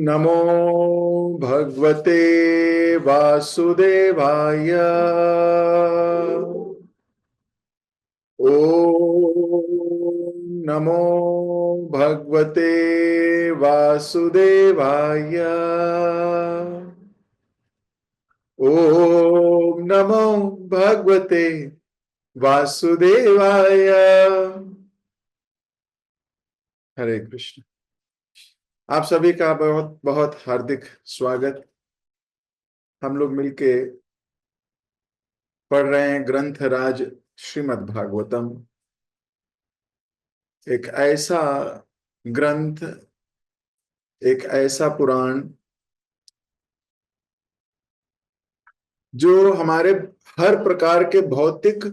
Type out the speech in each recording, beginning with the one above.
नमो भगवते वासुदेवाय। ओम नमो भगवते वासुदेवाय। ओम नमो भगवते वासुदेवाय। हरे कृष्ण। आप सभी का बहुत बहुत हार्दिक स्वागत। हम लोग मिलके पढ़ रहे हैं ग्रंथ राज श्रीमद् भागवतम। एक ऐसा ग्रंथ, एक ऐसा पुराण जो हमारे हर प्रकार के भौतिक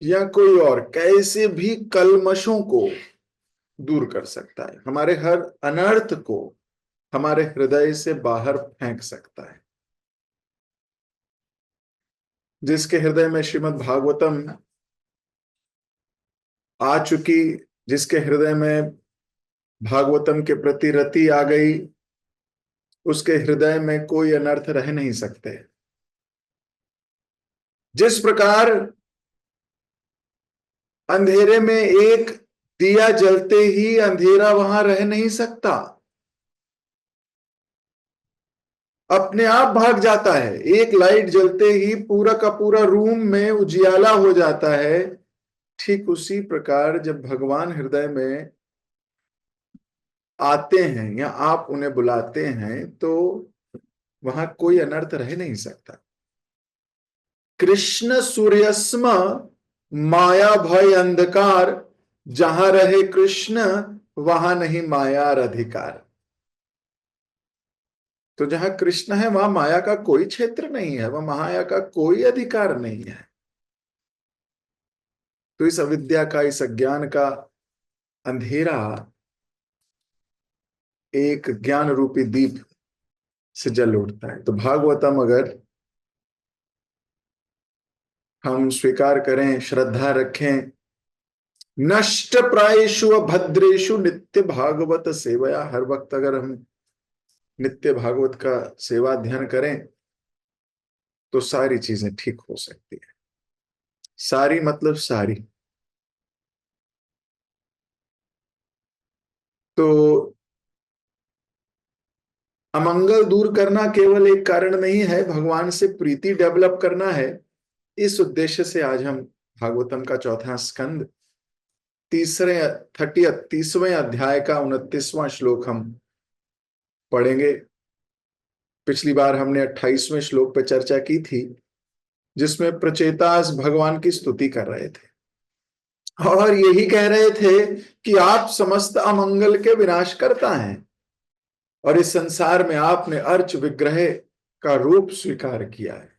या कोई और कैसे भी कल्मशों को दूर कर सकता है, हमारे हर अनर्थ को हमारे हृदय से बाहर फेंक सकता है। जिसके हृदय में श्रीमद् भागवतम आ चुकी, जिसके हृदय में भागवतम के प्रति रति आ गई, उसके हृदय में कोई अनर्थ रह नहीं सकते। जिस प्रकार अंधेरे में एक दिया जलते ही अंधेरा वहां रह नहीं सकता, अपने आप भाग जाता है। एक लाइट जलते ही पूरा का पूरा रूम में उजियाला हो जाता है। ठीक उसी प्रकार जब भगवान हृदय में आते हैं या आप उन्हें बुलाते हैं तो वहां कोई अनर्थ रह नहीं सकता। कृष्ण सूर्यस्म माया भय अंधकार, जहां रहे कृष्ण वहां नहीं माया और अधिकार। तो जहां कृष्ण है वहां माया का कोई क्षेत्र नहीं है, वहां माया का कोई अधिकार नहीं है। तो इस अविद्या का, इस अज्ञान का अंधेरा एक ज्ञान रूपी दीप से जल उठता है। तो भागवतम अगर हम स्वीकार करें, श्रद्धा रखें, नष्ट प्रायेषु भद्रेषु नित्य भागवत सेवया, हर वक्त अगर हम नित्य भागवत का सेवा अध्ययन करें तो सारी चीजें ठीक हो सकती है। सारी मतलब सारी। तो अमंगल दूर करना केवल एक कारण नहीं है, भगवान से प्रीति डेवलप करना है। इस उद्देश्य से आज हम भागवतम का चौथा स्कंद, तीसरे 30वें अध्याय का 29वां श्लोक हम पढ़ेंगे। पिछली बार हमने 28वें श्लोक पर चर्चा की थी, जिसमें प्रचेतास भगवान की स्तुति कर रहे थे और यही कह रहे थे कि आप समस्त अमंगल के विनाश करता हैं और इस संसार में आपने अर्च विग्रह का रूप स्वीकार किया है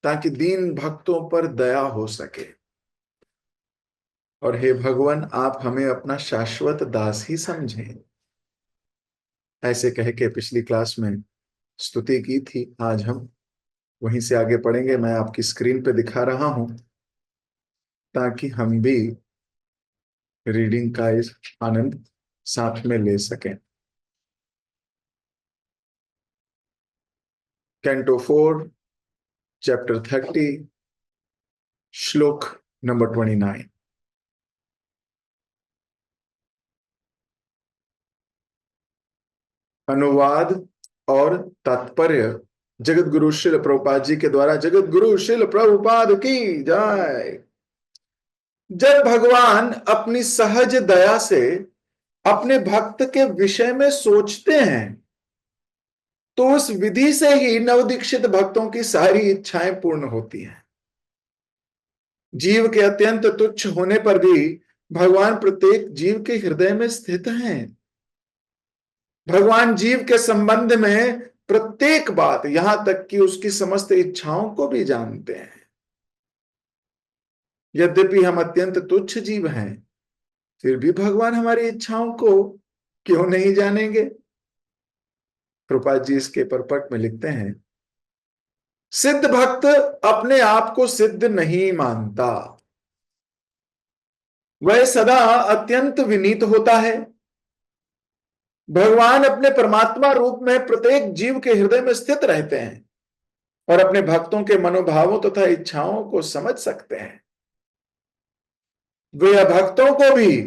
ताकि दीन भक्तों पर दया हो सके। और हे भगवान, आप हमें अपना शाश्वत दास ही समझें। ऐसे कह के पिछली क्लास में स्तुति की थी। आज हम वहीं से आगे पढ़ेंगे। मैं आपकी स्क्रीन पे दिखा रहा हूं ताकि हम भी रीडिंग का इस आनंद साथ में ले सकें। कैंटो 4 चैप्टर 30 श्लोक नंबर 29। अनुवाद और तात्पर्य जगत गुरु श्रील प्रभुपाद जी के द्वारा। जगत गुरु श्रील प्रभुपाद की जय। जब भगवान अपनी सहज दया से अपने भक्त के विषय में सोचते हैं तो उस विधि से ही नवदीक्षित भक्तों की सारी इच्छाएं पूर्ण होती हैं। जीव के अत्यंत तुच्छ होने पर भी भगवान प्रत्येक जीव के हृदय में स्थित हैं। भगवान जीव के संबंध में प्रत्येक बात, यहां तक कि उसकी समस्त इच्छाओं को भी जानते हैं। यद्यपि हम अत्यंत तुच्छ जीव हैं, फिर भी भगवान हमारी इच्छाओं को क्यों नहीं जानेंगे। प्रभुपाद जी इसके परपट में लिखते हैं, सिद्ध भक्त अपने आप को सिद्ध नहीं मानता। वह सदा अत्यंत विनीत होता है। भगवान अपने परमात्मा रूप में प्रत्येक जीव के हृदय में स्थित रहते हैं और अपने भक्तों के मनोभावों तथा इच्छाओं को समझ सकते हैं। वे भक्तों को भी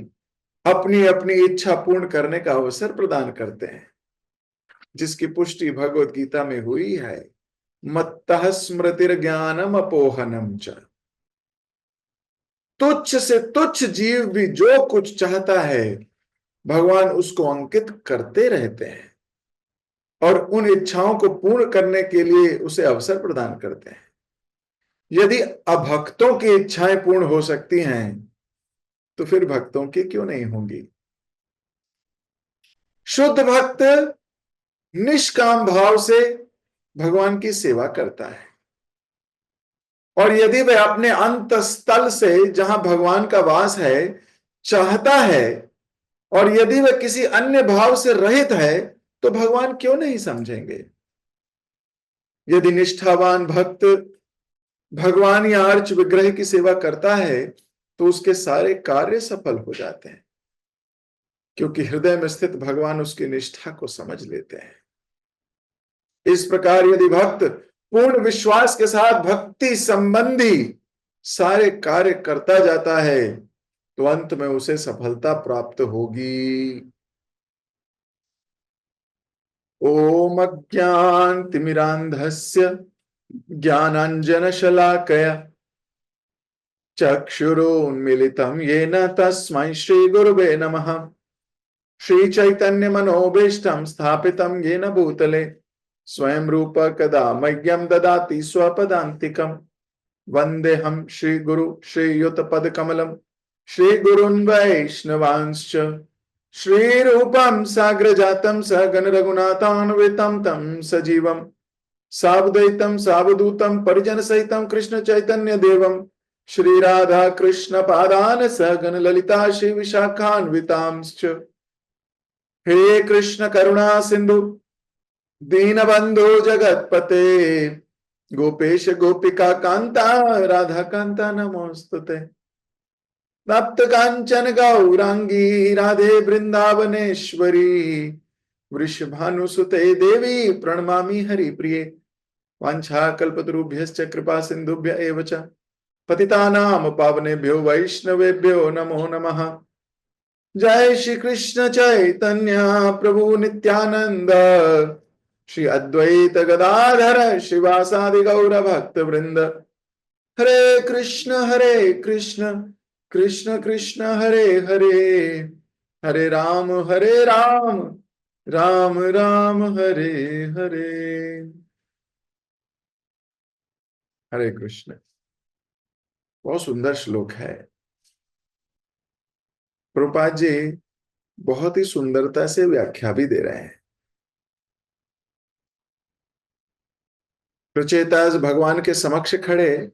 अपनी अपनी इच्छा पूर्ण करने का अवसर प्रदान करते हैं, जिसकी पुष्टि भगवत गीता में हुई है। मत्तः स्मृतिर्ज्ञानम अपोहनम च। तुच्छ से तुच्छ जीव भी जो कुछ चाहता है भगवान उसको अंकित करते रहते हैं और उन इच्छाओं को पूर्ण करने के लिए उसे अवसर प्रदान करते हैं। यदि अभक्तों की इच्छाएं पूर्ण हो सकती हैं तो फिर भक्तों की क्यों नहीं होंगी। शुद्ध भक्त निष्काम भाव से भगवान की सेवा करता है और यदि वह अपने अंतस्थल से जहां भगवान का वास है चाहता है और यदि वह किसी अन्य भाव से रहित है तो भगवान क्यों नहीं समझेंगे। यदि निष्ठावान भक्त भगवान या अर्च विग्रह की सेवा करता है तो उसके सारे कार्य सफल हो जाते हैं, क्योंकि हृदय में स्थित भगवान उसकी निष्ठा को समझ लेते हैं। इस प्रकार यदि भक्त पूर्ण विश्वास के साथ भक्ति संबंधी सारे कार्य करता जाता है तो अंत में उसे सफलता प्राप्त होगी। ओम अज्ञानतिमिरान्धस्य ज्ञानाञ्जनशलाकया चक्षुरुन्मीलितं येन तस्मै श्रीगुरुवे नमः। श्रीचैतन्यमनोभीष्टं स्थापितं येन भूतले स्वयं रूप कदा मह्यं ददाति स्वपदान्तिकम्। वन्देऽहं श्रीगुरु श्रीयुतपदकमलं श्रीगुरून् वैष्णवांश्च श्रीरूपं साग्रजातं सहगण रघुनाथान्वितं तं सजीवं सावधैतं सावधूतं परिजन सहितं कृष्ण चैतन्य देवं श्री राधा कृष्ण पादान सहगण ललिता श्री विशाखान्वितांश्च। हे कृष्ण करुणा सिंधु दीनबंधु जगतपते गोपेश गोपिका कांता राधा कांता नमोस्तुते। तप्त कांचन गौरांगी राधे वृंदावनेश्वरी वृषभानुसुते देवी प्रणमामि हरिप्रिये। वाञ्छाकल्पतरुभ्यश्च कृपा सिन्धुभ्य एव च पतितानां पावनेभ्यो वैष्णवेभ्यो नमो नमः। जय श्री कृष्ण चैतन्य प्रभु नित्यानंद श्री अद्वैत गदाधर श्रीवासादि गौर भक्त वृंद। हरे कृष्ण कृष्ण कृष्ण हरे हरे हरे राम राम राम हरे हरे। हरे कृष्ण। बहुत सुंदर श्लोक है। प्रभुपाद जी बहुत ही सुंदरता से व्याख्या भी दे रहे हैं। प्रचेताज भगवान के समक्ष खड़े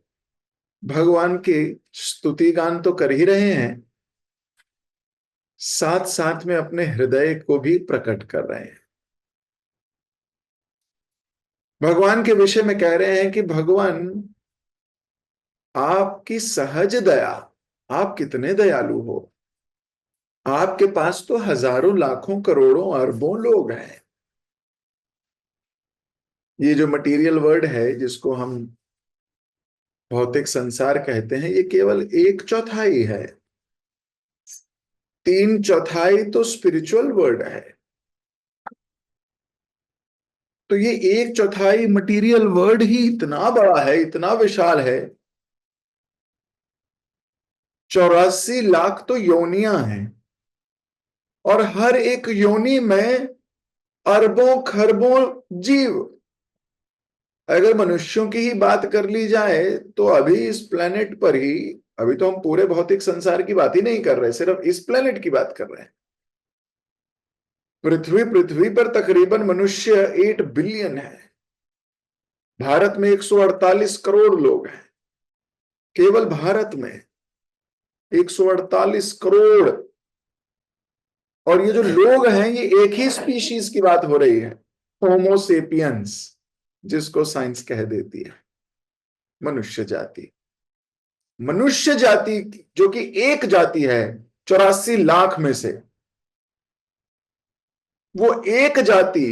भगवान की स्तुति गान तो कर ही रहे हैं, साथ साथ में अपने हृदय को भी प्रकट कर रहे हैं। भगवान के विषय में कह रहे हैं कि भगवान आपकी सहज दया, आप कितने दयालु हो। आपके पास तो हजारों लाखों करोड़ों अरबों लोग हैं। ये जो मटेरियल वर्ल्ड है जिसको हम भौतिक संसार कहते हैं, ये केवल 1/4 है। 3/4 तो स्पिरिचुअल वर्ल्ड है। तो ये 1/4 मटेरियल वर्ल्ड ही इतना बड़ा है, इतना विशाल है। 84 लाख तो योनियां हैं और हर एक योनि में अरबों खरबों जीव। अगर मनुष्यों की ही बात कर ली जाए तो अभी इस प्लेनेट पर ही, अभी तो हम पूरे भौतिक संसार की बात ही नहीं कर रहे, सिर्फ इस प्लेनेट की बात कर रहे हैं। पृथ्वी पर तकरीबन मनुष्य 8 बिलियन है। भारत में 148 करोड़ लोग हैं। केवल भारत में 148 करोड़। और ये जो लोग हैं ये एक ही स्पीशीज की बात हो रही है, होमोसेपियंस, जिसको साइंस कह देती है मनुष्य जाति। मनुष्य जाति जो कि एक जाति है 84 लाख में से। वो एक जाति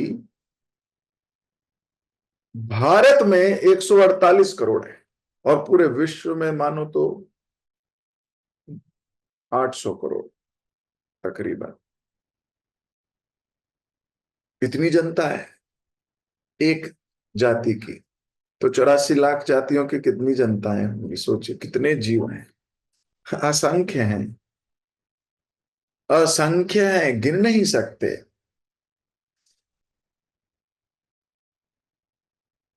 भारत में 148 करोड़ है, और पूरे विश्व में मानो तो 800 करोड़ तकरीबन, इतनी जनता है एक जाति की। तो 84 लाख जातियों की कितनी जनता है, सोचिए कितने जीव हैं। असंख्य हैं, असंख्य हैं, गिन नहीं सकते।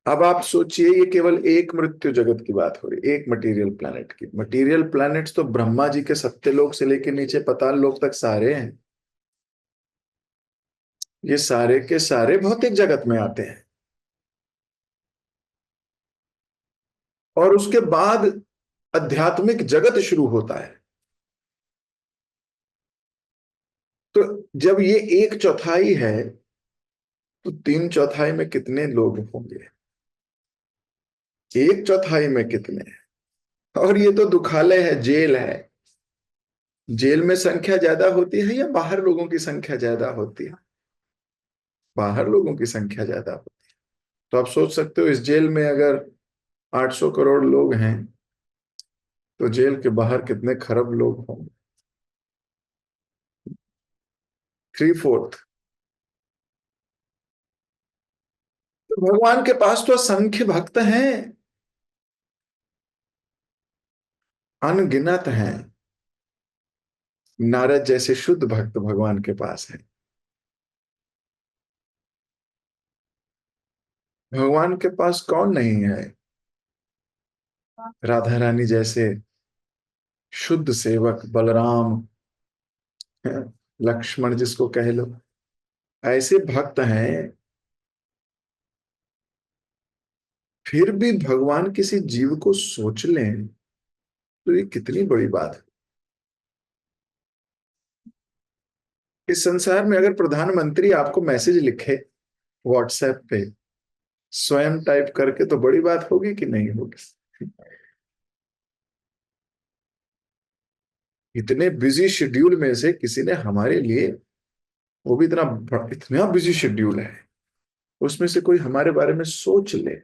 अब आप सोचिए, ये केवल एक मृत्यु जगत की बात हो रही है, एक मटेरियल प्लैनेट की। मटेरियल प्लैनेट्स तो ब्रह्मा जी के सत्यलोक से लेकर नीचे पाताल लोक तक सारे हैं। ये सारे के सारे भौतिक जगत में आते हैं, और उसके बाद आध्यात्मिक जगत शुरू होता है। तो जब ये एक चौथाई है, तो तीन चौथाई में कितने लोग होंगे, एक चौथाई में कितने। और ये तो दुखालय है, जेल है। जेल में संख्या ज्यादा होती है या बाहर लोगों की संख्या ज्यादा होती है? बाहर लोगों की संख्या ज्यादा होती है। तो आप सोच सकते हो, इस जेल में अगर 800 करोड़ लोग हैं, तो जेल के बाहर कितने खरब लोग होंगे। 3/4। तो भगवान के पास तो असंख्य भक्त हैं, अनगिनत हैं। नारद जैसे शुद्ध भक्त भगवान के पास हैं। भगवान के पास कौन नहीं है? राधा रानी जैसे शुद्ध सेवक, बलराम, लक्ष्मण जिसको कह लो, ऐसे भक्त हैं। फिर भी भगवान किसी जीव को सोच लें, तो ये कितनी बड़ी बात है। इस संसार में अगर प्रधानमंत्री आपको मैसेज लिखे व्हाट्सएप पे, स्वयं टाइप करके, तो बड़ी बात होगी कि नहीं होगी? इतने बिजी शेड्यूल में से किसी ने हमारे लिए, वो भी इतना बिजी शेड्यूल है, उसमें से कोई हमारे बारे में सोच ले,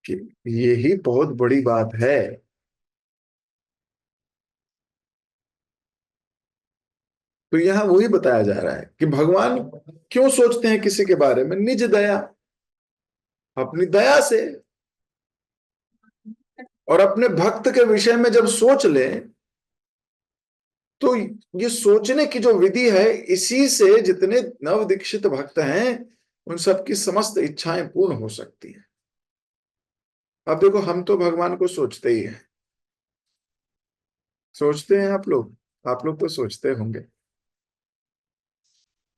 कि ये ही बहुत बड़ी बात है। तो यहां वही बताया जा रहा है कि भगवान क्यों सोचते हैं किसी के बारे में, निज दया, अपनी दया से। और अपने भक्त के विषय में जब सोच ले, तो ये सोचने की जो विधि है, इसी से जितने नव दीक्षित भक्त हैं, उन सबकी समस्त इच्छाएं पूर्ण हो सकती हैं। अब देखो, हम तो भगवान को सोचते ही हैं। सोचते हैं आप लोग तो सोचते होंगे।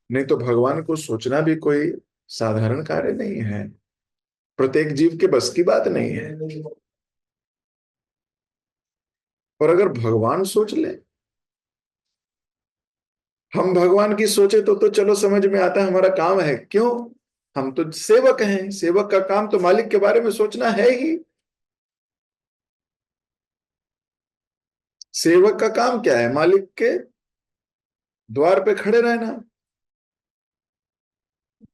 नहीं तो भगवान को सोचना भी कोई साधारण कार्य नहीं है, प्रत्येक जीव के बस की बात नहीं है। और अगर भगवान सोच ले, हम भगवान की सोचे, तो चलो समझ में आता है, हमारा काम है क्यों? हम तो सेवक हैं, सेवक का काम तो मालिक के बारे में सोचना है ही। सेवक का काम क्या है? मालिक के द्वार पे खड़े रहना।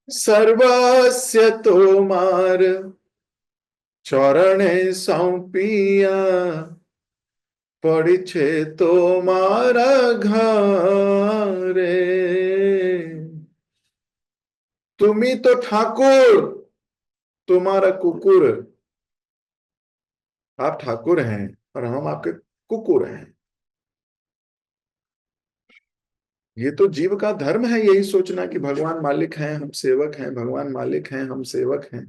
सर्वस्य तोमार चरणे सौंपिया, पड़िछे तोमारा घरे। तुम्ही तो ठाकुर, तुम्हारा कुकुर। आप ठाकुर हैं और हम आपके कुकुर हैं। ये तो जीव का धर्म है, यही सोचना कि भगवान मालिक हैं, हम सेवक हैं, भगवान मालिक हैं, हम सेवक हैं।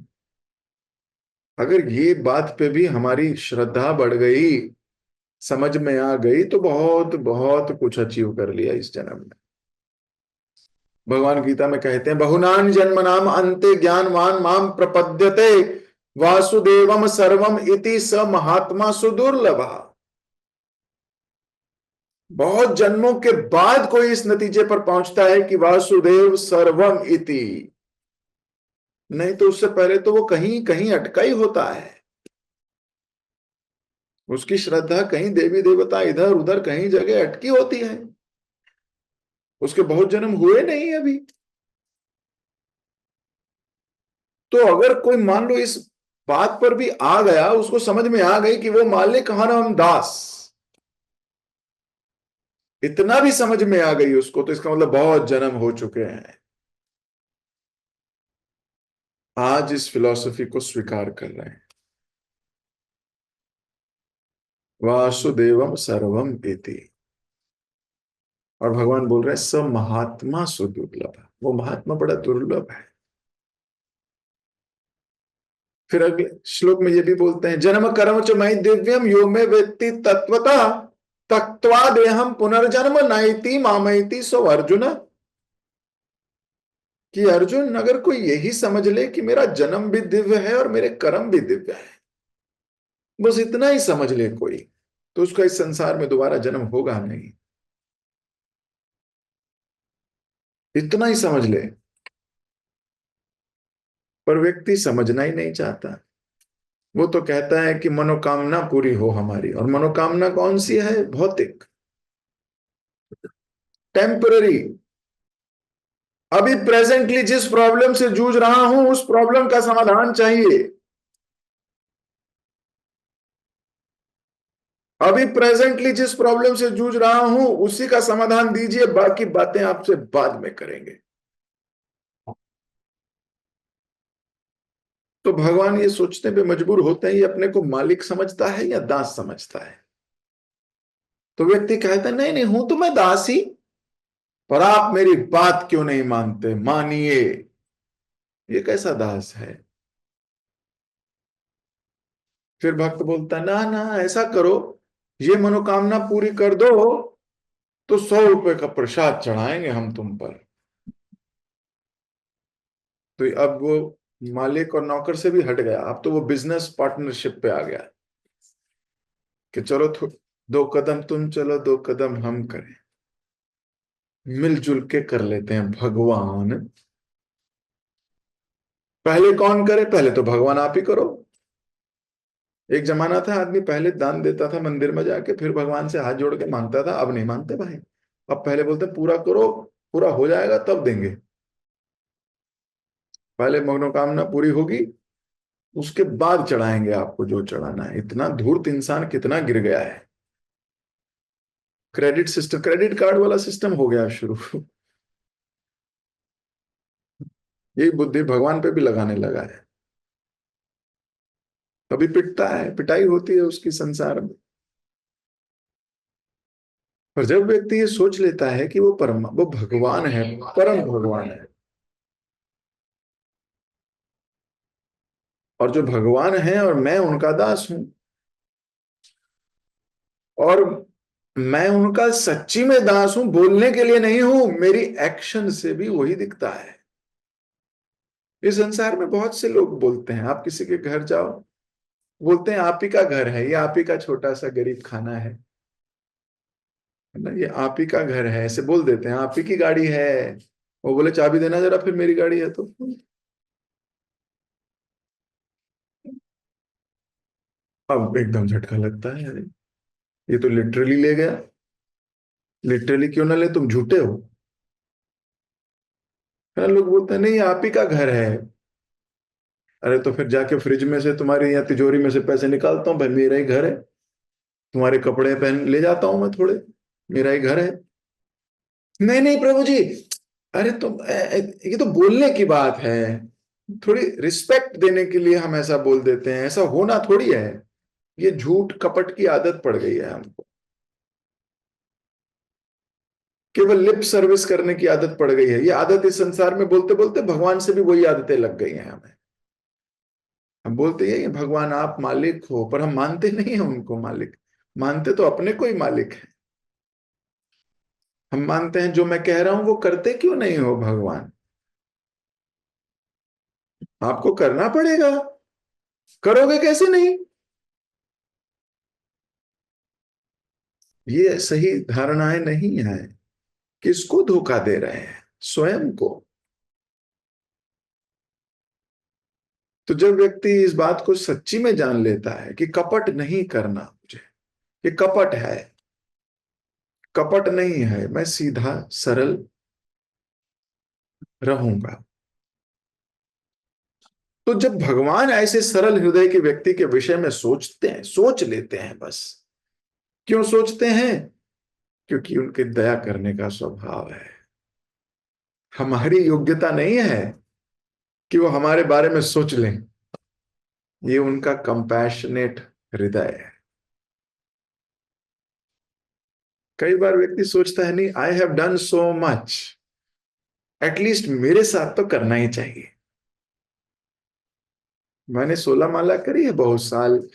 अगर ये बात पे भी हमारी श्रद्धा बढ़ गई, समझ में आ गई, तो बहुत बहुत कुछ अचीव कर लिया इस जन्म में। भगवान गीता में कहते हैं, बहुनान जन्मनाम अन्ते ज्ञानवान माम प्रपद्यते, वासुदेवम सर्वम इति स महात्मा सुदुर्लभ। बहुत जन्मों के बाद कोई इस नतीजे पर पहुंचता है कि वासुदेव सर्वम इति। नहीं तो उससे पहले तो वो कहीं कहीं अटका ही होता है। उसकी श्रद्धा कहीं देवी देवता इधर उधर कहीं जगह अटकी होती है। उसके बहुत जन्म हुए नहीं अभी। तो अगर कोई मान लो इस बात पर भी आ गया, उसको समझ में आ गई कि वो मालिक हम दास, इतना भी समझ में आ गई उसको, तो इसका मतलब बहुत जन्म हो चुके हैं। आज इस फिलॉसफी को स्वीकार कर रहे हैं। वासुदेवम सर्वम इति। और भगवान बोल रहे हैं स महात्मा सुदुर्लभ, वो महात्मा बड़ा दुर्लभ है। फिर अगले श्लोक में ये भी बोलते हैं जन्म कर्म च मयि दिव्यम यो में वेत्ति तत्वता तत्वा देहम पुनर्जन्म नाइति मामयति सो अर्जुन। कि अर्जुन अगर कोई यही समझ ले कि मेरा जन्म भी दिव्य है और मेरे कर्म भी दिव्य है, बस इतना ही समझ ले कोई, तो उसका इस संसार में दोबारा जन्म होगा नहीं। इतना ही समझ ले। पर व्यक्ति समझना ही नहीं चाहता। वो तो कहता है कि मनोकामना पूरी हो हमारी, और मनोकामना कौन सी है? भौतिक, टेम्पररी। अभी प्रेजेंटली जिस प्रॉब्लम से जूझ रहा हूं उस प्रॉब्लम का समाधान चाहिए। अभी प्रेजेंटली जिस प्रॉब्लम से जूझ रहा हूं उसी का समाधान दीजिए, बाकी बातें आपसे बाद में करेंगे। तो भगवान ये सोचने पे मजबूर होते हैं ये अपने को मालिक समझता है या दास समझता है। तो व्यक्ति कहता है नहीं नहीं, हूं तो मैं दास ही, पर आप मेरी बात क्यों नहीं मानते, मानिए। ये कैसा दास है? फिर भक्त बोलता है ना ना, ऐसा करो, ये मनोकामना पूरी कर दो तो 100 रुपए का प्रसाद चढ़ाएंगे हम तुम पर। तो अब वो मालिक और नौकर से भी हट गया, अब तो वो बिजनेस पार्टनरशिप पे आ गया कि चलो 2 कदम तुम चलो, 2 कदम हम करें, मिलजुल के कर लेते हैं। भगवान पहले कौन करे? पहले तो भगवान आप ही करो। एक जमाना था आदमी पहले दान देता था मंदिर में जाके, फिर भगवान से हाथ जोड़ के मांगता था। अब नहीं मानते भाई। अब पहले बोलते पूरा करो, पूरा हो जाएगा तब देंगे। पहले मनोकामना पूरी होगी, उसके बाद चढ़ाएंगे आपको जो चढ़ाना है। इतना धूर्त इंसान कितना गिर गया है। क्रेडिट सिस्टम, क्रेडिट कार्ड वाला सिस्टम हो गया शुरू। यही बुद्धि भगवान पे भी लगाने लगा है। कभी पिटता है, पिटाई होती है उसकी संसार में। पर जब व्यक्ति ये सोच लेता है कि वो भगवान है, परम भगवान है, और जो भगवान है और मैं उनका दास हूं, और मैं उनका सच्ची में दास हूं, बोलने के लिए नहीं हूं, मेरी एक्शन से भी वही दिखता है। इस संसार में बहुत से लोग बोलते हैं, आप किसी के घर जाओ, बोलते हैं आप ही का घर है, ये आप ही का छोटा सा गरीब खाना है ना, ये आप ही का घर है, ऐसे बोल देते हैं। आप ही की गाड़ी है, वो बोले चाबी देना जरा, फिर मेरी गाड़ी है तो। अब एकदम झटका लगता है, अरे ये तो लिटरली ले गया। लिटरली क्यों ना ले, तुम झूठे हो। है ना, लोग बोलते हैं नहीं आप ही का घर है। अरे तो फिर जाके फ्रिज में से, तुम्हारी या तिजोरी में से पैसे निकालता हूँ, भाई मेरा ही घर है। तुम्हारे कपड़े पहन ले जाता हूं मैं थोड़े, मेरा ही घर है। नहीं नहीं प्रभु जी, अरे तो ये तो बोलने की बात है, थोड़ी रिस्पेक्ट देने के लिए हम ऐसा बोल देते हैं, ऐसा होना थोड़ी है। ये झूठ कपट की आदत पड़ गई है हमको, केवल लिप सर्विस करने की आदत पड़ गई है। ये आदत इस संसार में बोलते बोलते भगवान से भी वही आदतें लग गई हैं हमें। हम बोलते हैं भगवान आप मालिक हो, पर हम मानते नहीं हैं उनको मालिक। मानते तो अपने को ही मालिक है। हम मानते हैं जो मैं कह रहा हूं वो करते क्यों नहीं हो भगवान? आपको करना पड़ेगा, करोगे कैसे नहीं? ये सही धारणाएं नहीं है। किसको धोखा दे रहे हैं? स्वयं को। तो जब व्यक्ति इस बात को सच्ची में जान लेता है कि कपट नहीं करना मुझे, ये कपट है, कपट नहीं है, मैं सीधा सरल रहूंगा। तो जब भगवान ऐसे सरल हृदय के व्यक्ति के विषय में सोचते हैं, सोच लेते हैं बस। क्यों सोचते हैं? क्योंकि उनके दया करने का स्वभाव है। हमारी योग्यता नहीं है कि वो हमारे बारे में सोच लें। ये उनका कंपैशनेट हृदय है। कई बार व्यक्ति सोचता है, नहीं, I have done so much, at least मेरे साथ तो करना ही चाहिए। मैंने 16 माला करी है बहुत साल,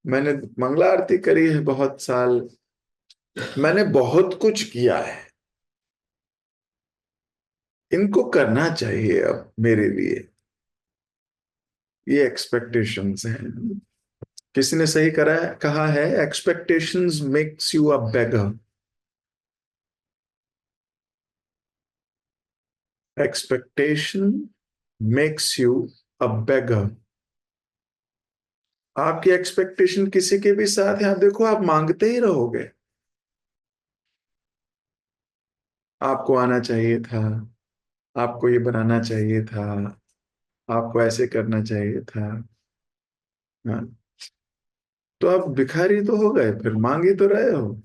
मैंने मंगला आरती करी है बहुत साल, मैंने बहुत कुछ किया है, इनको करना चाहिए अब मेरे लिए। ये एक्सपेक्टेशंस हैं। किसी ने सही कहा है, expectations makes you a beggar. Expectation makes you a beggar. आपकी एक्सपेक्टेशन किसी के भी साथ है, आप देखो, आप मांगते ही रहोगे। आपको आना चाहिए था, आपको ये बनाना चाहिए था, आपको ऐसे करना चाहिए था। हाँ, तो आप भिखारी तो हो गए, फिर मांग ही तो रहे हो।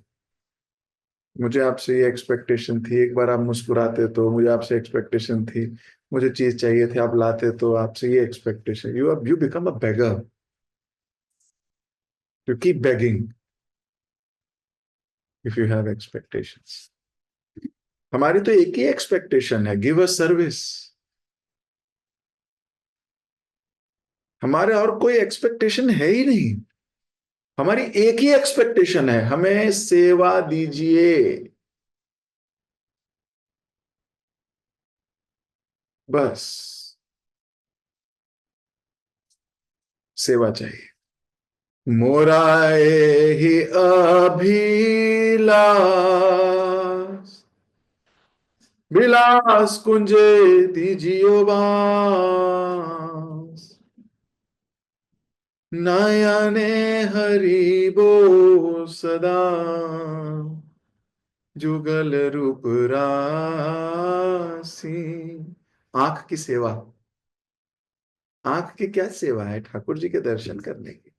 मुझे आपसे ये एक्सपेक्टेशन थी, एक बार आप मुस्कुराते तो, मुझे आपसे एक्सपेक्टेशन थी, मुझे चीज चाहिए थी, आप लाते तो, आपसे ये expectation. You become a beggar, you keep begging if you have expectations. हमारी तो एक ही एक्सपेक्टेशन है, गिव अस सर्विस। हमारे और कोई एक्सपेक्टेशन है ही नहीं। हमारी एक ही एक्सपेक्टेशन है, हमें सेवा दीजिए, बस सेवा चाहिए। मोराए ही अभिलाष, विलास कुंजे दीजियो बास, नयने हरि बो सदा, जुगल रूप रासी। आंख की सेवा, आंख की क्या सेवा है? ठाकुर जी के दर्शन करने की।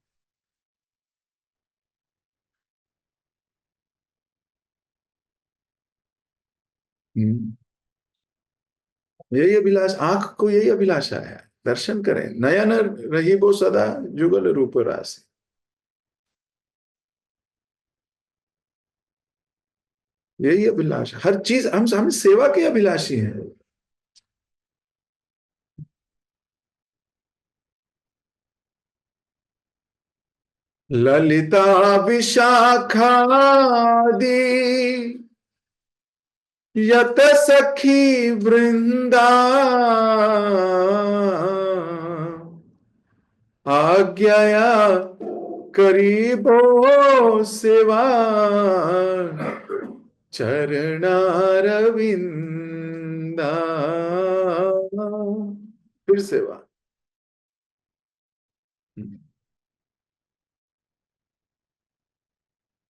हम्म। यही अभिलाष, आंख को यही अभिलाषा है, दर्शन करें, नयन रही वो सदा, जुगल रूप रास। यही अभिलाषा, हर चीज हम सेवा के अभिलाषी हैं। ललिता विशाखादि यत सखी वृंदा, आज्ञया करीबो सेवा, चरणारविंदा। फिर सेवा।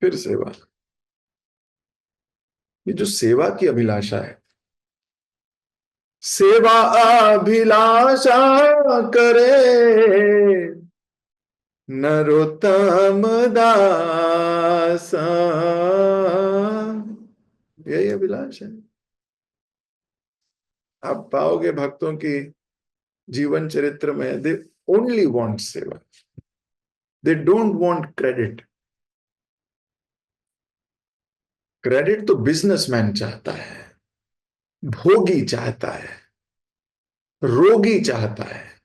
फिर सेवा। ये जो सेवा की अभिलाषा है, सेवा अभिलाषा करे नरोत्तम दास, यही अभिलाष है। आप पाओगे भक्तों की जीवन चरित्र में, दे ओनली वांट सेवा, they don't want credit. Credit तो बिजनेसमैन चाहता है, भोगी चाहता है, रोगी चाहता है,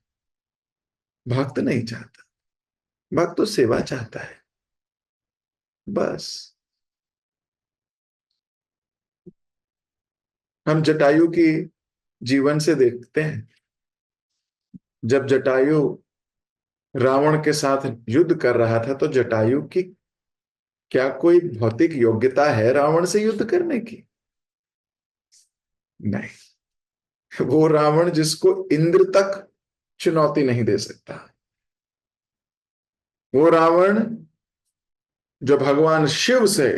भक्त नहीं चाहता। भक्त तो सेवा चाहता है, बस। हम जटायु की जीवन से देखते हैं, जब जटायु रावण के साथ युद्ध कर रहा था, तो जटायु की क्या कोई भौतिक योग्यता है रावण से युद्ध करने की? नहीं। वो रावण जिसको इंद्र तक चुनौती नहीं दे सकता, वो रावण जो भगवान शिव से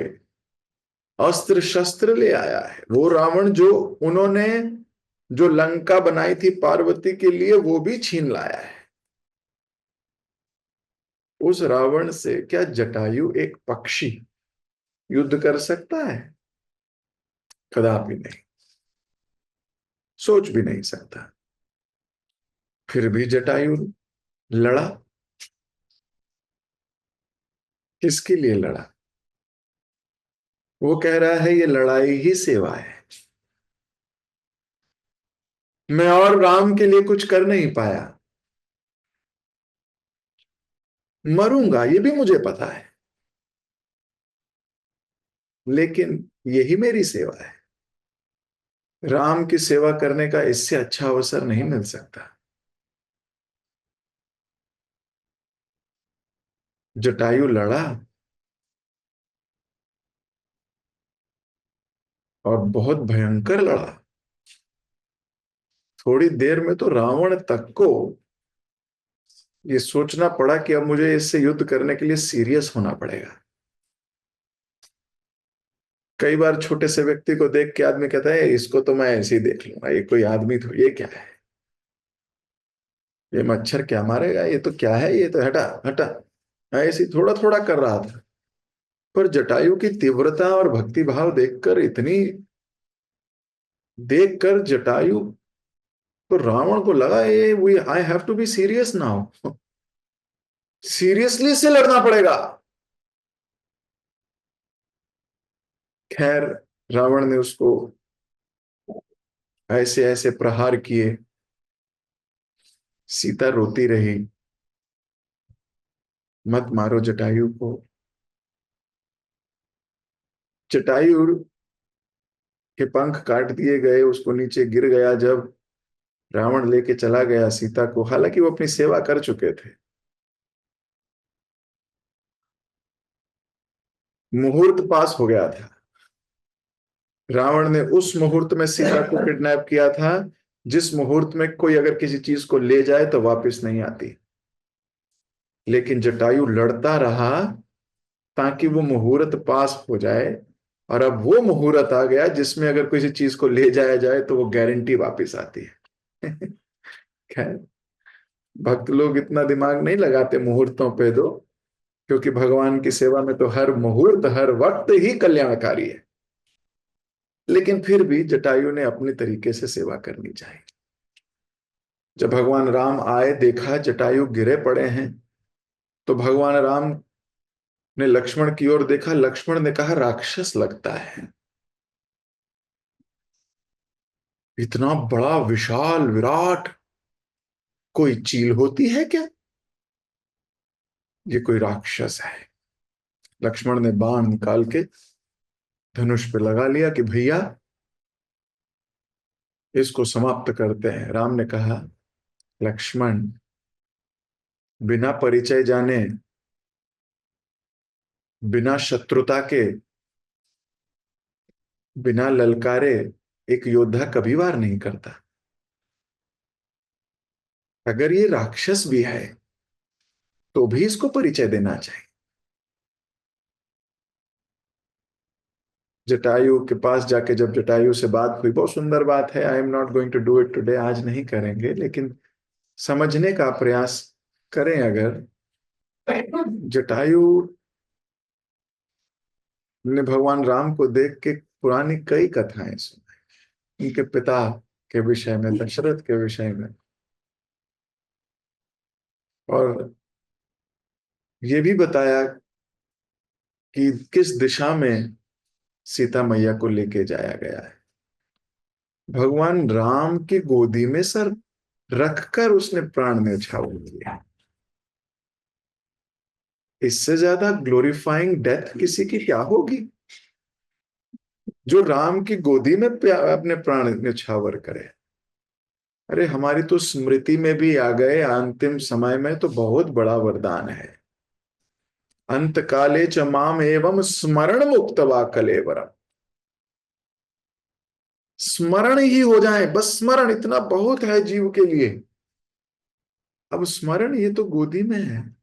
अस्त्र शस्त्र ले आया है, वो रावण जो उन्होंने जो लंका बनाई थी पार्वती के लिए वो भी छीन लाया है। उस रावण से क्या जटायु एक पक्षी युद्ध कर सकता है? कदापि नहीं, सोच भी नहीं सकता। फिर भी जटायु लड़ा। किसके लिए लड़ा? वो कह रहा है ये लड़ाई ही सेवा है। मैं और राम के लिए कुछ कर नहीं पाया, मरूंगा ये भी मुझे पता है, लेकिन यही मेरी सेवा है। राम की सेवा करने का इससे अच्छा अवसर नहीं मिल सकता। जटायु लड़ा और बहुत भयंकर लड़ा। थोड़ी देर में तो रावण तक को ये सोचना पड़ा कि अब मुझे इससे युद्ध करने के लिए सीरियस होना पड़ेगा। कई बार छोटे से व्यक्ति को देख के आदमी कहता है इसको तो मैं ऐसे ही देख लूंगा, ये कोई आदमी तो, ये क्या है, ये मच्छर क्या मारेगा, ये तो क्या है, ये तो हटा हटा, ऐसे ही थोड़ा थोड़ा कर रहा था। पर जटायु की तीव्रता और भक्ति भाव देखकर जटायु तो रावण को लगा ये we I have to be serious now, seriously से लड़ना पड़ेगा। खैर, रावण ने उसको ऐसे ऐसे प्रहार किए। सीता रोती रही, मत मारो जटायु को। जटायु के पंख काट दिए गए, उसको नीचे गिर गया। जब रावण लेके चला गया सीता को, हालांकि वो अपनी सेवा कर चुके थे, मुहूर्त पास हो गया था। रावण ने उस मुहूर्त में सीता को किडनैप किया था जिस मुहूर्त में कोई अगर किसी चीज को ले जाए तो वापस नहीं आती। लेकिन जटायु लड़ता रहा ताकि वो मुहूर्त पास हो जाए, और अब वो मुहूर्त आ गया जिसमें अगर किसी चीज को ले जाया जाए तो वो गारंटी वापस आती है। खैर, भक्त लोग इतना दिमाग नहीं लगाते मुहूर्तों पे दो, क्योंकि भगवान की सेवा में तो हर मुहूर्त हर वक्त ही कल्याणकारी है। लेकिन फिर भी जटायु ने अपने तरीके से सेवा करनी चाहिए। जब भगवान राम आए, देखा जटायु गिरे पड़े हैं, तो भगवान राम ने लक्ष्मण की ओर देखा। लक्ष्मण ने कहा राक्षस लगता है, इतना बड़ा विशाल विराट, कोई चील होती है क्या, ये कोई राक्षस है। लक्ष्मण ने बाण निकाल के धनुष पे लगा लिया कि भैया इसको समाप्त करते हैं। राम ने कहा लक्ष्मण, बिना परिचय जाने, बिना शत्रुता के, बिना ललकारे एक योद्धा कभी वार नहीं करता। अगर ये राक्षस भी है तो भी इसको परिचय देना चाहिए। जटायु के पास जाके जब जटायु से बात हुई, बहुत सुंदर बात है, I am not going to do it today, आज नहीं करेंगे, लेकिन समझने का प्रयास करें अगर। जटायु ने भगवान राम को देख के पुरानी कई कथाएं सुनाई, उनके पिता के विषय में, दशरथ के विषय में, और ये भी बताया कि किस दिशा में सीता मैया को लेके जाया गया है। भगवान राम की गोदी में सर रखकर उसने प्राण न्यौछावर किया। इससे ज्यादा ग्लोरीफाइंग डेथ किसी की क्या होगी, जो राम की गोदी में अपने प्राण न्यौछावर करे। अरे हमारी तो स्मृति में भी आ गए, अंतिम समय में तो बहुत बड़ा वरदान है। अंत काले च माम एवं स्मरण मुक्त वा कलेवरम। स्मरण ही हो जाए, बस स्मरण इतना बहुत है जीव के लिए। अब स्मरण ये तो गोदी में है।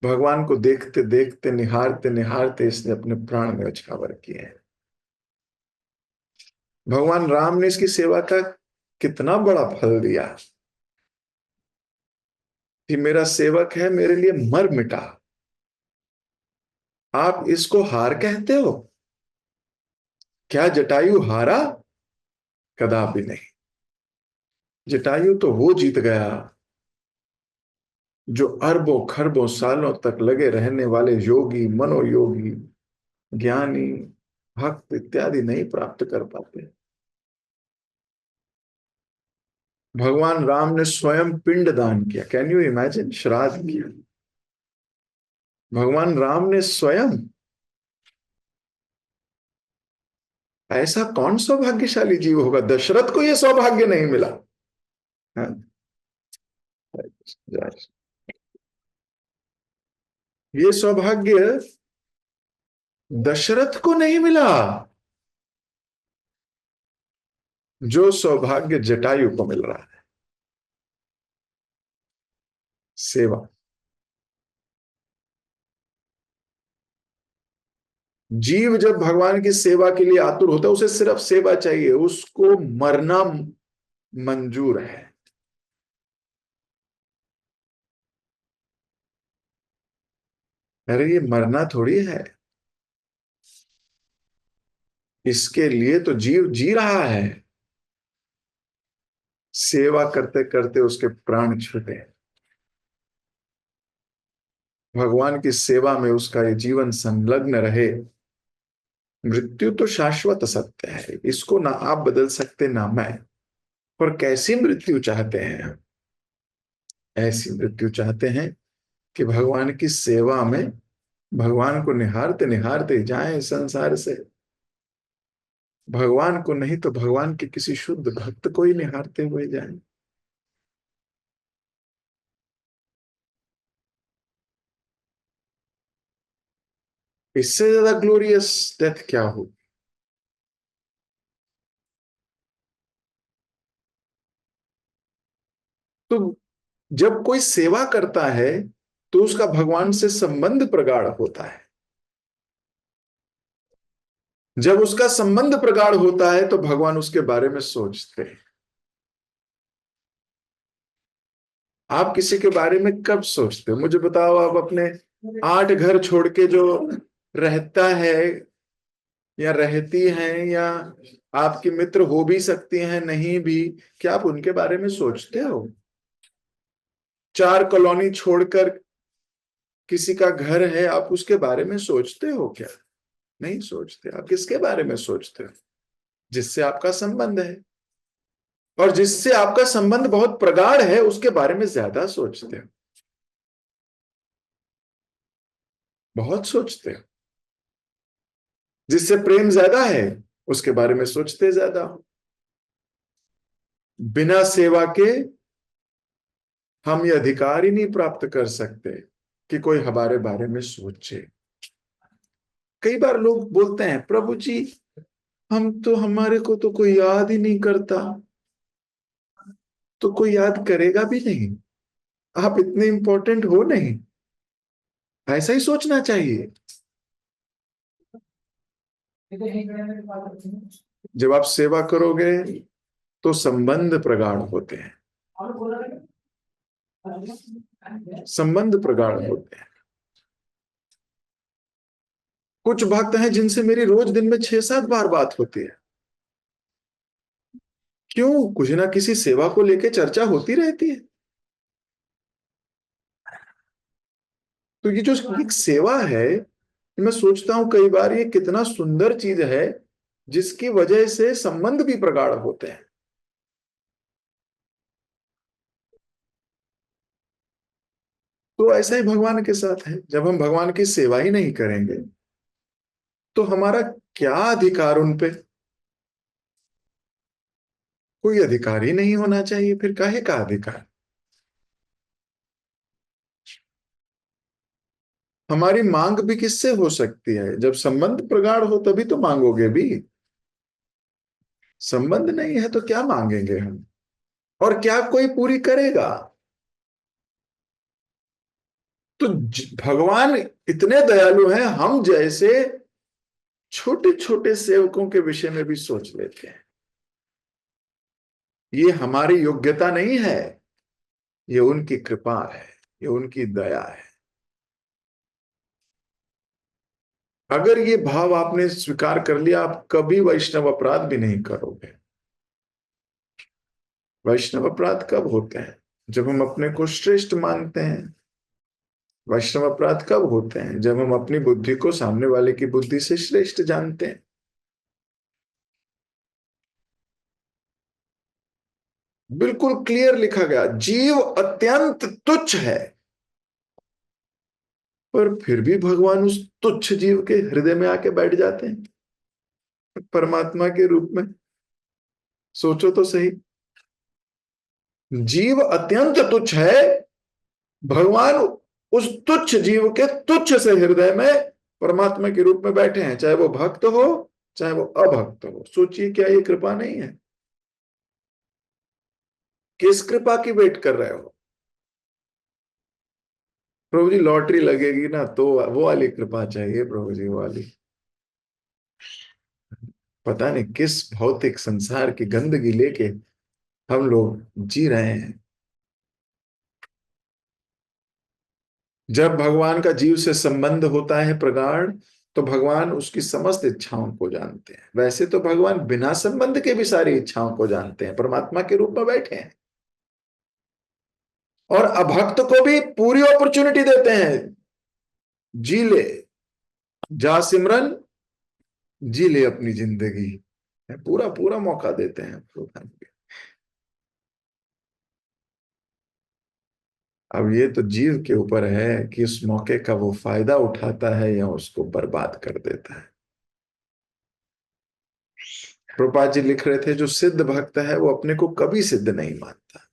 भगवान को देखते देखते, निहारते निहारते इसने अपने प्राण न्यौछावर किए हैं। भगवान राम ने इसकी सेवा का कितना बड़ा फल दिया कि मेरा सेवक है, मेरे लिए मर मिटा। आप इसको हार कहते हो? क्या जटायु हारा? कदापि नहीं। जटायु तो वो जीत गया जो अरबों खरबों सालों तक लगे रहने वाले योगी, मनोयोगी, ज्ञानी, भक्त इत्यादि नहीं प्राप्त कर पाते। भगवान राम ने स्वयं पिंड दान किया। Can you imagine? श्राद्ध किया भगवान राम ने स्वयं। ऐसा कौन सौभाग्यशाली जीव होगा? दशरथ को यह सौभाग्य नहीं मिला। हाँ? ये सौभाग्य दशरथ को नहीं मिला जो सौभाग्य जटायु को मिल रहा है। सेवा। जीव जब भगवान की सेवा के लिए आतुर होता है, उसे सिर्फ सेवा चाहिए, उसको मरना मंजूर है। अरे ये मरना थोड़ी है, इसके लिए तो जीव जी रहा है। सेवा करते करते उसके प्राण छूटे, भगवान की सेवा में उसका ये जीवन संलग्न रहे। मृत्यु तो शाश्वत सत्य है, इसको ना आप बदल सकते ना मैं। पर कैसी मृत्यु चाहते हैं हम? ऐसी मृत्यु चाहते हैं कि भगवान की सेवा में भगवान को निहारते निहारते जाएं संसार से। भगवान को नहीं तो भगवान के किसी शुद्ध भक्त को ही निहारते हुए जाएं। इससे ज्यादा ग्लोरियस डेथ क्या हो? तो जब कोई सेवा करता है तो उसका भगवान से संबंध प्रगाढ़ होता है। जब उसका संबंध प्रगाढ़ होता है तो भगवान उसके बारे में सोचते हैं। आप किसी के बारे में कब सोचते हो? मुझे बताओ। आप अपने 8 घर छोड़ के जो रहता है या रहती हैं, या आपकी मित्र हो भी सकती हैं नहीं भी, क्या आप उनके बारे में सोचते हो? 4 कॉलोनी छोड़कर किसी का घर है, आप उसके बारे में सोचते हो क्या? नहीं सोचते। आप किसके बारे में सोचते हो? जिससे आपका संबंध है, और जिससे आपका संबंध बहुत प्रगाढ़ है उसके बारे में ज्यादा सोचते हो, बहुत सोचते हो। जिससे प्रेम ज्यादा है उसके बारे में सोचते ज्यादा हो। बिना सेवा के हम ये अधिकार ही नहीं प्राप्त कर सकते कि कोई हमारे बारे में सोचे। कई बार लोग बोलते हैं, प्रभु जी हम तो, हमारे को तो कोई याद ही नहीं करता। तो कोई याद करेगा भी नहीं, आप इतने इंपॉर्टेंट हो नहीं। ऐसा ही सोचना चाहिए। जब आप सेवा करोगे तो संबंध प्रगाढ़ होते हैं, संबंध प्रगाढ़ होते हैं। कुछ भक्त हैं जिनसे मेरी रोज दिन में 6-7 बार बात होती है। क्यों? कुछ ना किसी सेवा को लेकर चर्चा होती रहती है। तो ये जो एक सेवा है, मैं सोचता हूं कई बार ये कितना सुंदर चीज है जिसकी वजह से संबंध भी प्रगाढ़ होते हैं। तो ऐसा ही भगवान के साथ है। जब हम भगवान की सेवा ही नहीं करेंगे तो हमारा क्या अधिकार उन पे? कोई अधिकार ही नहीं होना चाहिए, फिर काहे का अधिकार? हमारी मांग भी किससे हो सकती है? जब संबंध प्रगाढ़ हो तभी तो मांगोगे भी। संबंध नहीं है तो क्या मांगेंगे हम? और क्या कोई पूरी करेगा? तो भगवान इतने दयालु हैं, हम जैसे छोटे छोटे सेवकों के विषय में भी सोच लेते हैं। ये हमारी योग्यता नहीं है, ये उनकी कृपा है, ये उनकी दया है। अगर ये भाव आपने स्वीकार कर लिया, आप कभी वैष्णव अपराध भी नहीं करोगे। वैष्णव अपराध कब होते हैं? जब हम अपने को श्रेष्ठ मानते हैं। वैष्णव अपराध कब होते हैं? जब हम अपनी बुद्धि को सामने वाले की बुद्धि से श्रेष्ठ जानते हैं। बिल्कुल क्लियर लिखा गया, जीव अत्यंत तुच्छ है, पर फिर भी भगवान उस तुच्छ जीव के हृदय में आके बैठ जाते हैं परमात्मा के रूप में। सोचो तो सही, जीव अत्यंत तुच्छ है, भगवान उस तुच्छ जीव के तुच्छ से हृदय में परमात्मा के रूप में बैठे हैं, चाहे वो भक्त हो चाहे वो अभक्त हो। सोचिए, क्या ये कृपा नहीं है? किस कृपा की वेट कर रहे हो? प्रभु जी लॉटरी लगेगी ना तो वो वाली कृपा चाहिए, प्रभु जी वो वाली। पता नहीं किस भौतिक संसार की गंदगी लेके हम लोग जी रहे हैं। जब भगवान का जीव से संबंध होता है प्रगाढ़, तो भगवान उसकी समस्त इच्छाओं को जानते हैं। वैसे तो भगवान बिना संबंध के भी सारी इच्छाओं को जानते हैं, परमात्मा के रूप में बैठे हैं। और अभक्त को भी पूरी अपॉर्चुनिटी देते हैं, जी ले, जा सिमरन, जी ले अपनी जिंदगी। पूरा पूरा मौका देते हैं भगवान। अब ये तो जीव के ऊपर है कि उस मौके का वो फायदा उठाता है या उसको बर्बाद कर देता है। प्रभुपाद जी लिख रहे थे, जो सिद्ध भक्त है वो अपने को कभी सिद्ध नहीं मानता।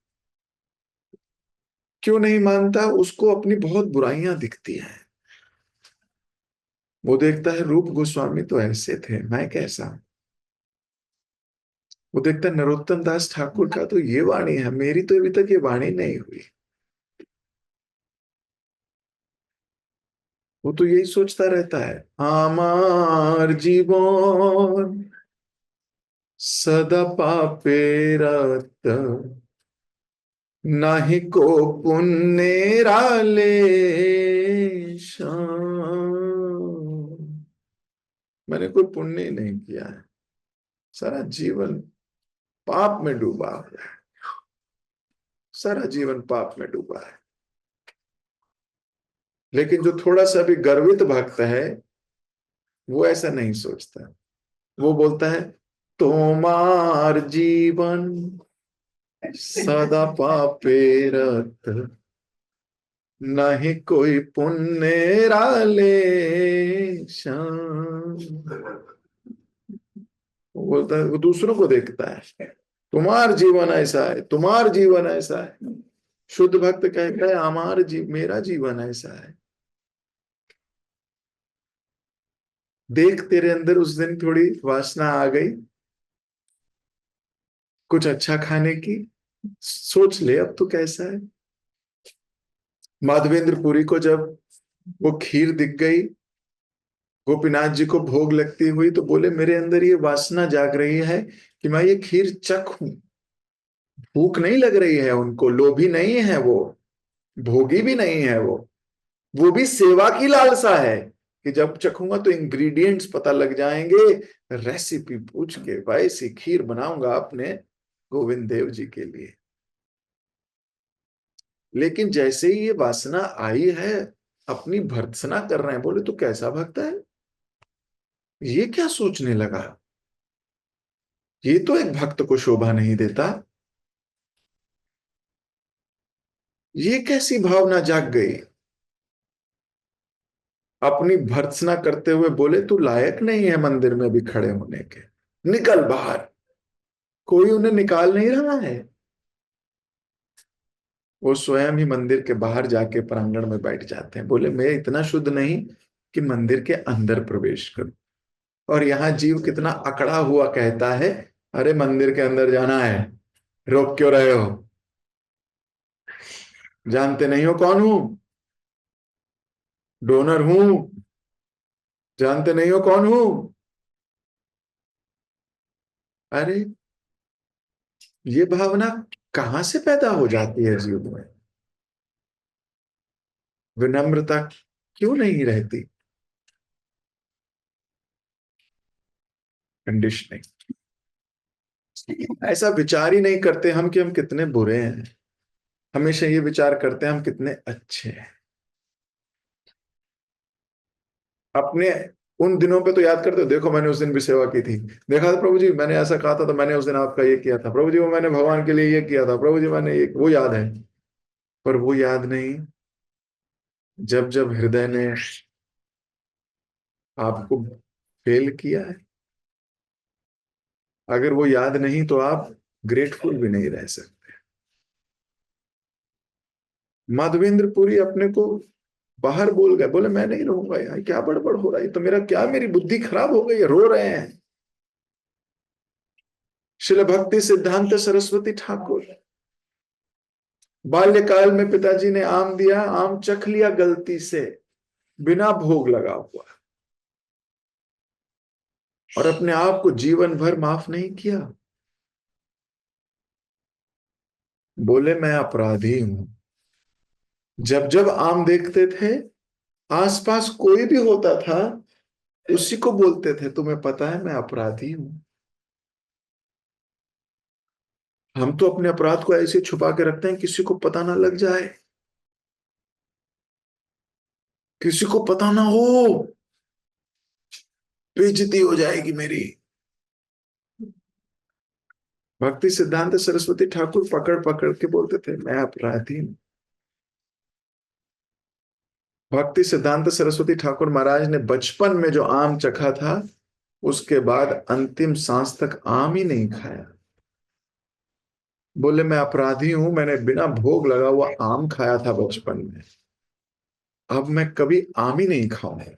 क्यों नहीं मानता? उसको अपनी बहुत बुराइयां दिखती हैं। वो देखता है रूप गोस्वामी तो ऐसे थे, मैं कैसा? वो देखता है नरोत्तम दास ठाकुर का तो ये वाणी है, मेरी तो अभी तक ये वाणी नहीं हुई। वो तो यही सोचता रहता है, आमार जीवन सदा पापे रत, नाही को पुण्य मैंने कोई पुण्य ही नहीं किया है, सारा जीवन पाप में डूबा है, सारा जीवन पाप में डूबा है। लेकिन जो थोड़ा सा भी गर्वित भक्त है, वो ऐसा नहीं सोचता। वो बोलता है, तोमार जीवन सदा पापे रत, नहीं कोई पुण्य वो बोलता है, वो दूसरों को देखता है, तुम्हार जीवन ऐसा है, तुम्हार जीवन ऐसा है। शुद्ध भक्त कहता है, हमार मेरा जीवन ऐसा है। देख, तेरे अंदर उस दिन थोड़ी वासना आ गई कुछ अच्छा खाने की, सोच ले अब तो कैसा है। माधवेंद्र पुरी को जब वो खीर दिख गई, गोपीनाथ जी को भोग लगती हुई, तो बोले मेरे अंदर ये वासना जाग रही है कि मैं ये खीर चखूं। भूख नहीं लग रही है उनको, लोभी नहीं है वो, भोगी भी नहीं है वो भी सेवा की लालसा है कि जब चखूंगा तो इंग्रेडिएंट्स पता लग जाएंगे, रेसिपी पूछ के भाई सी खीर बनाऊंगा अपने गोविंद देव जी के लिए। लेकिन जैसे ही ये वासना आई है, अपनी भर्त्सना कर रहे हैं। बोले तो कैसा भक्त है ये, क्या सोचने लगा? ये तो एक भक्त को शोभा नहीं देता। ये कैसी भावना जाग गई? अपनी भर्त्सना करते हुए बोले, तू लायक नहीं है मंदिर में भी खड़े होने के, निकल बाहर। कोई उन्हें निकाल नहीं रहा है। वो स्वयं ही मंदिर के बाहर जाके प्रांगण में बैठ जाते हैं। बोले मैं इतना शुद्ध नहीं कि मंदिर के अंदर प्रवेश करूं। और यहां जीव कितना अकड़ा हुआ कहता है, अरे मंदिर के अंदर जाना है, रोक क्यों रहे हो? जानते नहीं हो कौन हूं? डोनर हूं। जानते नहीं हो कौन हूं? अरे ये भावना कहां से पैदा हो जाती है जीवन में? विनम्रता क्यों नहीं रहती? कंडीशनिंग। ऐसा विचार ही नहीं करते हम कि हम कितने बुरे हैं। हमेशा ये विचार करते हैं हम कितने अच्छे हैं। अपने उन दिनों पे तो याद करते हो, देखो मैंने उस दिन भी सेवा की थी, देखा था प्रभु जी मैंने ऐसा कहा था, तो मैंने उस दिन आपका ये किया था प्रभु जी, वो मैंने भगवान के लिए ये किया था प्रभु जी, मैंने ये, वो याद है। पर वो याद नहीं जब जब हृदय ने आपको फेल किया है। अगर वो याद नहीं तो आप ग्रेटफुल भी नहीं रह सकते। माधवेंद्र पुरी अपने को बाहर बोल गए, बोले मैं नहीं रहूंगा यार, क्या बड़बड़ हो रहा है, तो मेरा क्या, मेरी बुद्धि खराब हो गई है, रो रहे हैं। श्रील भक्ति सिद्धांत सरस्वती ठाकुर, बाल्यकाल में पिताजी ने आम दिया, आम चख लिया गलती से, बिना भोग लगा हुआ, और अपने आप को जीवन भर माफ नहीं किया। बोले मैं अपराधी हूं। जब जब आम देखते थे, आसपास कोई भी होता था, उसी को बोलते थे तुम्हें पता है मैं अपराधी हूं। हम तो अपने अपराध को ऐसे छुपा के रखते हैं किसी को पता ना लग जाए, किसी को पता ना हो, बेइज्जती हो जाएगी मेरी। भक्ति सिद्धांत सरस्वती ठाकुर पकड़ पकड़ के बोलते थे मैं अपराधी हूं। भक्ति सिद्धांत सरस्वती ठाकुर महाराज ने बचपन में जो आम चखा था, उसके बाद अंतिम सांस तक आम ही नहीं खाया। बोले मैं अपराधी हूं, मैंने बिना भोग लगा हुआ आम खाया था बचपन में, अब मैं कभी आम ही नहीं खाऊंगा।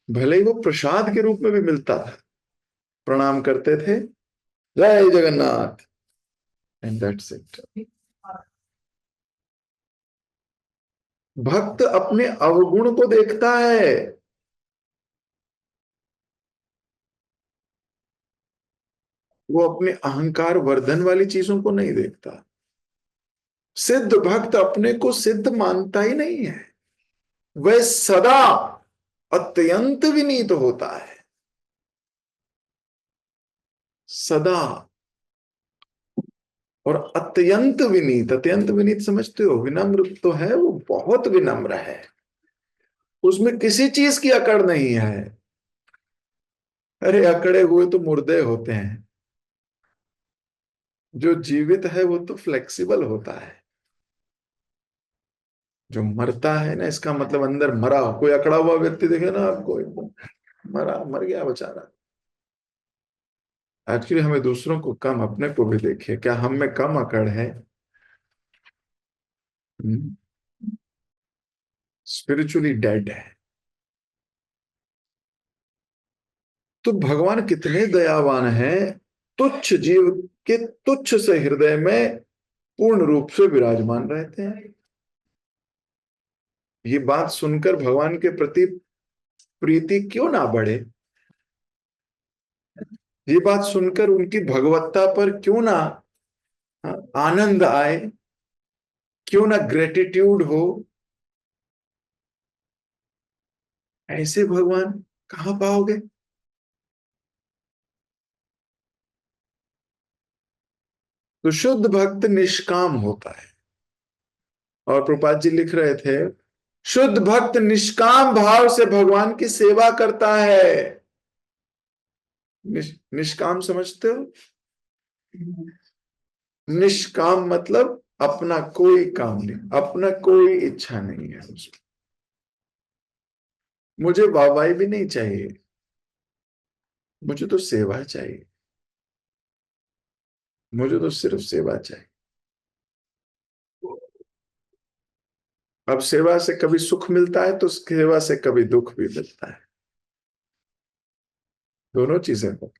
भले ही वो प्रसाद के रूप में भी मिलता था, प्रणाम करते थे, जय जगन्नाथ, एंड दैट्स इट। भक्त अपने अवगुण को देखता है, वो अपने अहंकार वर्धन वाली चीजों को नहीं देखता। सिद्ध भक्त अपने को सिद्ध मानता ही नहीं है, वह सदा अत्यंत विनीत होता है। सदा। और अत्यंत विनीत, अत्यंत विनीत समझते हो, विनम्र तो है वो, बहुत विनम्र है, उसमें किसी चीज की अकड़ नहीं है। अरे अकड़े हुए तो मुर्दे होते हैं, जो जीवित है वो तो फ्लेक्सिबल होता है। जो मरता है ना, इसका मतलब अंदर मरा हो। कोई अकड़ा हुआ व्यक्ति देखे ना आपको, एकदम मरा, मर गया बेचारा। एक्चुअली हमें दूसरों को कम, अपने को भी देखिए, क्या हम में कम अकड़ है? स्पिरिचुअली डेड है। तो भगवान कितने दयावान हैं, तुच्छ जीव के तुच्छ से हृदय में पूर्ण रूप से विराजमान रहते हैं। ये बात सुनकर भगवान के प्रति प्रीति क्यों ना बढ़े? ये बात सुनकर उनकी भगवत्ता पर क्यों ना आनंद आए? क्यों ना ग्रेटिट्यूड हो? ऐसे भगवान कहां पाओगे? तो शुद्ध भक्त निष्काम होता है। और प्रभुपाद जी लिख रहे थे, शुद्ध भक्त निष्काम भाव से भगवान की सेवा करता है। निष्काम समझते हो? निष्काम मतलब अपना कोई काम नहीं, अपना कोई इच्छा नहीं है उसमें। मुझे वाहवाही भी नहीं चाहिए, मुझे तो सेवा चाहिए, मुझे तो सिर्फ सेवा चाहिए। अब सेवा से कभी सुख मिलता है तो सेवा से कभी दुख भी मिलता है, दोनों चीजें हो।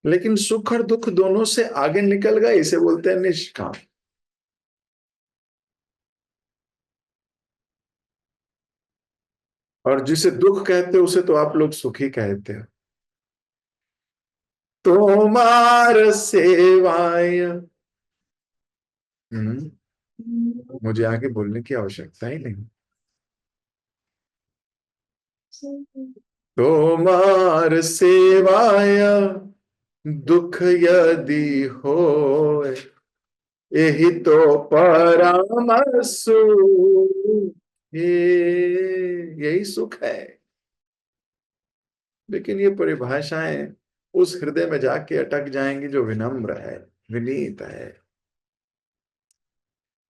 लेकिन सुख और दुख दोनों से आगे निकल गए, इसे बोलते हैं निष्काम। और जिसे दुख कहते हो उसे तो आप लोग सुखी कहते हो। तोमार सेवाय। मुझे आगे बोलने की आवश्यकता ही नहीं। तोमार सेवाय दुख यदि होय, यही तो परमसु यही सुख है। लेकिन ये परिभाषाएं उस हृदय में जाके अटक जाएंगी जो विनम्र है, विनीत है।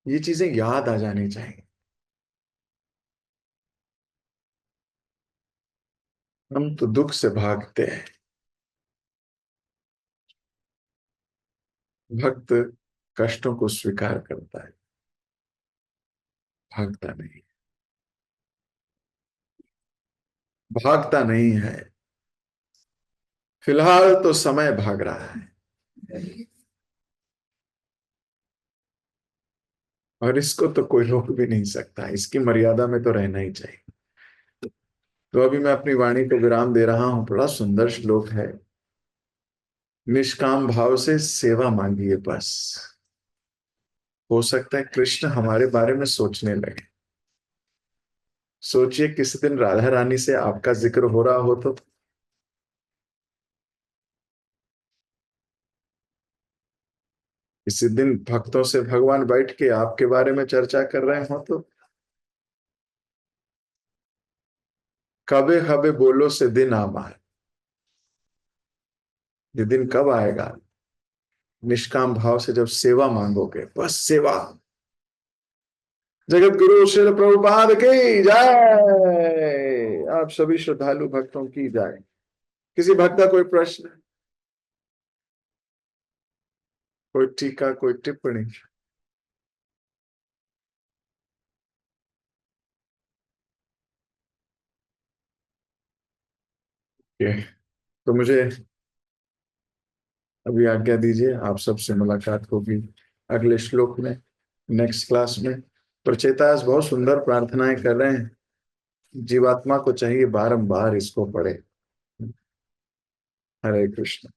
ये चीजें याद आ जानी चाहिए। हम तो दुख से भागते हैं, भक्त कष्टों को स्वीकार करता है, भागता नहीं। भागता नहीं है। फिलहाल तो समय भाग रहा है और इसको तो कोई रोक भी नहीं सकता, इसकी मर्यादा में तो रहना ही चाहिए। तो अभी मैं अपनी वाणी को विराम दे रहा हूं। बड़ा सुंदर श्लोक है। निष्काम भाव से सेवा मांगिए बस। हो सकता है कृष्ण हमारे बारे में सोचने लगे। सोचिए किसी दिन राधा रानी से आपका जिक्र हो रहा हो तो किसी दिन भक्तों से भगवान बैठ के आपके बारे में चर्चा कर रहे हो तो कबे हबे बोलो से दिन आ मार। ये दिन कब आएगा? निष्काम भाव से जब सेवा मांगोगे, बस सेवा। जगत गुरु श्री प्रभुपाद की जय। आप सभी श्रद्धालु भक्तों की जय। किसी भक्त का कोई प्रश्न, कोई टीका, कोई टिप्पणी? ये तो मुझे अभी आज्ञा दीजिए। आप सबसे मुलाकात होगी अगले श्लोक में, नेक्स्ट क्लास में। प्रचेतास बहुत सुंदर प्रार्थनाएं कर रहे हैं। जीवात्मा को चाहिए बारंबार इसको पढ़े। हरे कृष्ण।